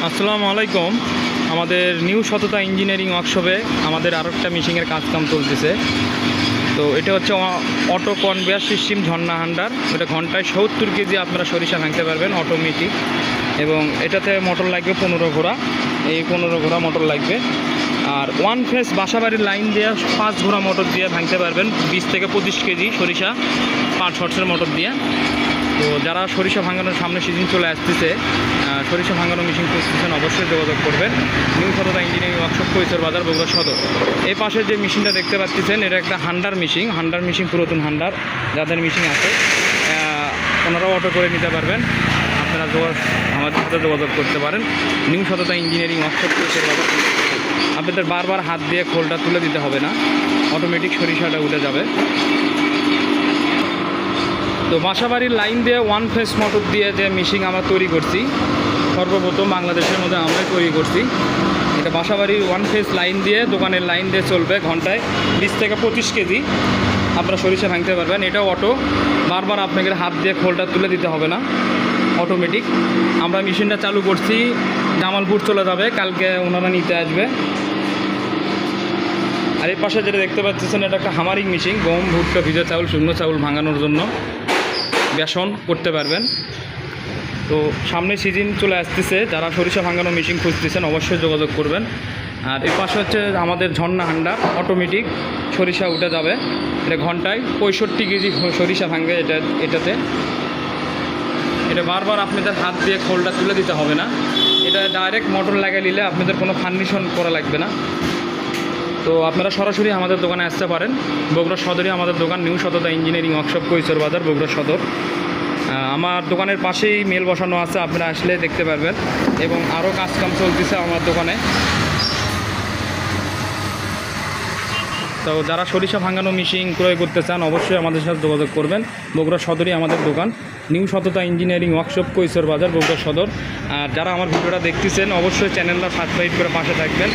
আসসালামু আলাইকুম। আমাদের নিউ সততা ইঞ্জিনিয়ারিং ওয়ার্কশপে আমাদের আরেকটা মেশিনের কাজকাম চলতেছে। তো এটা হচ্ছে অটো কনভেয়ার সিস্টেম ঝর্ণা হান্ডার। এটা ঘন্টায় 70 কেজি আপনারা সরিষা ভাঙতে পারবেন অটোমেটিক, এবং এটাতে মোটর লাগবে 15 ঘোড়া। এই 15 ঘোড়া মোটর লাগবে। আর ওয়ান ফেস বাসাবাড়ির লাইন দিয়ে 5 ঘোড়া মোটর দিয়ে ভাঙতে পারবেন 20 থেকে 25 কেজি সরিষা 5 হর্সের মোটর দিয়ে। তো যারা সরিষা ভাঙানোর সামনে সিজন চলে আসতেছে, সরিষা ভাঙানো মেশিন খুঁজতেছেন, অবশ্যই যোগাযোগ করবেন নিউ সততা ইঞ্জিনিয়ারিং ওয়ার্কশপ, কৈশোর বাজার, বগুড়া সদর। এই পাশে যে মেশিনটা দেখতে পাচ্ছেন, এটা একটা হান্ডার মেশিন, পুরাতন হান্ডার যাদের মেশিন আছে ওনারাও অটো করে নিতে পারবেন। আপনারা আমাদের সাথে যোগাযোগ করতে পারেন নিউ সততা ইঞ্জিনিয়ারিং ওয়ার্কশপ, কৈশোর বাজার। আপনাদের বারবার হাত দিয়ে খোলটা তুলে দিতে হবে না, অটোমেটিক সরিষাটা উঠে যাবে। তো বাসাবাড়ির লাইন দিয়ে ওয়ান ফেস মোটর দিয়ে যে মেশিন আমরা তৈরি করছি, সর্বপ্রথম বাংলাদেশের মধ্যে আমরাই তৈরি করছি। এটা বাসাবাড়ির ওয়ান ফেস লাইন দিয়ে, দোকানের লাইন দিয়ে চলবে। ঘন্টায় 20 থেকে 25 কেজি আপনারা সরিষা ভাঙতে পারবেন। এটাও অটো, বারবার আপনাকে হাত দিয়ে খোলটা তুলে দিতে হবে না, অটোমেটিক। আমরা মেশিনটা চালু করছি, জামালপুর চলে যাবে, কালকে ওনারা নিতে আসবে। আর এই পাশে যেটা দেখতে পাচ্ছেন, এটা একটা হামারিং মেশিন, গম, ভুট্টা, ভিজা চাউল, শুকনো চাউল ভাঙানোর জন্য বেসন করতে পারবেন। তো সামনে সিজন চলে আসতেছে, যারা সরিষা ভাঙানো মেশিন খুঁজতেছেন অবশ্যই যোগাযোগ করবেন। আর এই পাশে হচ্ছে আমাদের ঝর্ণা হান্ডার, অটোমেটিক সরিষা উঠে যাবে। এটা ঘন্টায় 65 কেজি সরিষা ভাঙবে এটাতে। এটা বারবার আপনাদের হাত দিয়ে খোলটা তুলে দিতে হবে না, এটা ডাইরেক্ট মোটর লাগিয়ে নিলে আপনাদের কোনো ফার্নিশন করা লাগবে না। তো আপনারা সরাসরি আমাদের দোকানে আসতে পারেন। বগুড়া সদরে আমাদের দোকান, নিউ সততা ইঞ্জিনিয়ারিং ওয়ার্কশপ, কৈশোর বাজার, বগুড়া সদর। আমার দোকানের পাশেই মেল বসানো আছে, আপনারা আসলে দেখতে পারবেন। এবং আরও কাজকাম চলতেছে আমার দোকানে। তো যারা সরিষা ভাঙানো মেশিন ক্রয় করতে চান অবশ্যই আমাদের সাথে যোগাযোগ করবেন। বগুড়া সদরই আমাদের দোকান, নিউ সততা ইঞ্জিনিয়ারিং ওয়ার্কশপ, কৈশোর বাজার, বগুড়া সদর। আর যারা আমার ভিডিওটা দেখতেছেন অবশ্যই চ্যানেলটা সাবস্ক্রাইব করে পাশে থাকবেন।